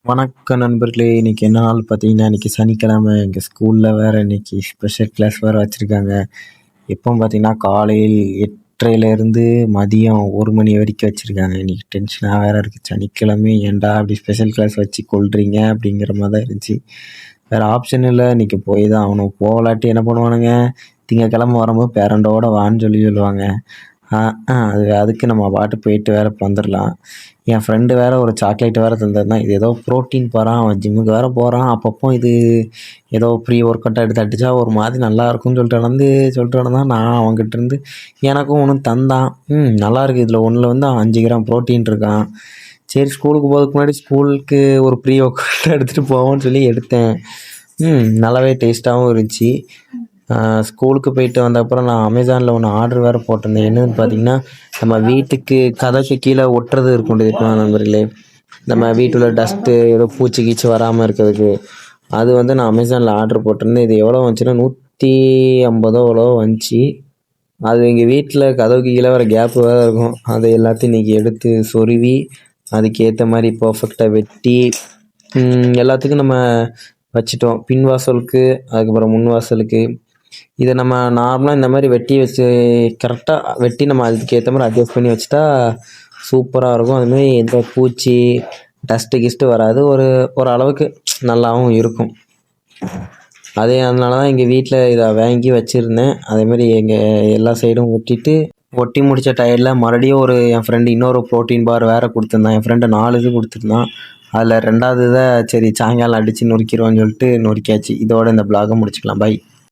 வணக்கம் நண்பர்களே! இன்னைக்கு என்ன நாள் பார்த்தீங்கன்னா, இன்னைக்கு சனிக்கிழமை. எங்க ஸ்கூல்ல வேற இன்னைக்கு ஸ்பெஷல் கிளாஸ் வேற வச்சிருக்காங்க. எப்பவும் பார்த்தீங்கன்னா, காலையில் 8:30லேருந்து மதியம் 1 மணி வரைக்கும் வச்சிருக்காங்க. இன்னைக்கு டென்ஷனா வேற இருக்கு. சனிக்கிழமை ஏன்டா இப்படி ஸ்பெஷல் கிளாஸ் வச்சு கொல்றீங்க? அப்படிங்கிற மாரி தான் இருந்துச்சு. வேற ஆப்ஷன் இல்ல. இன்னைக்கு போய் தான் ஆகணும். போகலாட்டி என்ன பண்ணுவானுங்க, திங்கட்கிழமை வரும்போது பேரண்டோட வான்னு சொல்லுவாங்க. அ அதுக்கு நம்ம பாட்டுக்கு போயிட்டு வேற வந்துரலாம். என் ஃப்ரெண்டு வேற ஒரு சாக்லேட் வேற தந்திருந்தான். இது ஏதோ புரோட்டீன் பாரான். அவன் ஜிம்முக்கு வேற போறான். அப்பப்போ இது ஏதோ ப்ரீ ஒர்க் அவுட் எடுத்து அடிச்சா ஒரு மாதிரி நல்லாயிருக்கும்னு சொல்லிட்டு நடந்தான். நான் அவன்கிட்ட இருந்து எனக்கும் ஒன்று தந்தான். நல்லாயிருக்கு. இதில் ஒன்றில் வந்து 5 கிராம் புரோட்டீன் இருக்கான். சரி, ஸ்கூலுக்கு போகிறதுக்கு முன்னாடி ஸ்கூலுக்கு ஒரு ப்ரீ ஒர்க் அவுட் எடுத்துகிட்டு போவோம்னு சொல்லி எடுத்தேன். நல்லாவே டேஸ்ட்டாகவும் இருந்துச்சு. ஸ்கூலுக்கு போயிட்டு வந்த அப்புறம் நான் அமேசானில் ஒன்று ஆர்டர் வேறு போட்டிருந்தேன். என்னன்னு பார்த்தீங்கன்னா, நம்ம வீட்டுக்கு கதைக்கு கீழே ஒட்டுறது இருக்கும் தெரியுமா நண்பர்களே? நம்ம வீட்டில் டஸ்ட்டு ஏதோ பூச்சி கீச்சி வராமல் இருக்கிறதுக்கு. அது வந்து நான் அமேசானில் ஆர்டர் போட்டிருந்தேன். இது எவ்வளோ வந்துச்சுன்னா 150 எவ்வளோ வந்துச்சு. அது எங்கள் வீட்டில் கதவுக்கு கீழே வேறு கேப்பு வேறு இருக்கும். அதை எல்லாத்தையும் இன்றைக்கி எடுத்து சொருவி அதுக்கேற்ற மாதிரி பர்ஃபெக்டாக வெட்டி எல்லாத்துக்கும் நம்ம வச்சிட்டோம். பின் வாசலுக்கு, அதுக்கப்புறம் முன் வாசலுக்கு. இதை நம்ம நார்மலாக இந்த மாதிரி வெட்டி வச்சு கரெக்டாக வெட்டி நம்ம அதுக்கு ஏற்ற மாதிரி அட்ஜஸ்ட் பண்ணி வச்சுட்டா சூப்பராக இருக்கும். அதுமாரி எந்த பூச்சி டஸ்ட்டு கிஸ்ட்டு வராது. ஒரு அளவுக்கு நல்லாவும் இருக்கும். அதனால தான் எங்கள் வீட்டில் இதை வாங்கி வச்சுருந்தேன். அதேமாரி எங்கள் எல்லா சைடும் ஒட்டி முடித்த டயர்டில் மறுபடியும் என் ஃப்ரெண்டு இன்னொரு ப்ரோட்டீன் பார் வேறு கொடுத்துருந்தான். என் ஃப்ரெண்டு 4 இது கொடுத்துருந்தான். அதில் 2வது இதை சரி சாயங்காலம் அடித்து நொறுக்கிடுவோன்னு சொல்லிட்டு நொறுக்கியாச்சு. இதோட இந்த ப்ளாகை முடிச்சுக்கலாம். பை.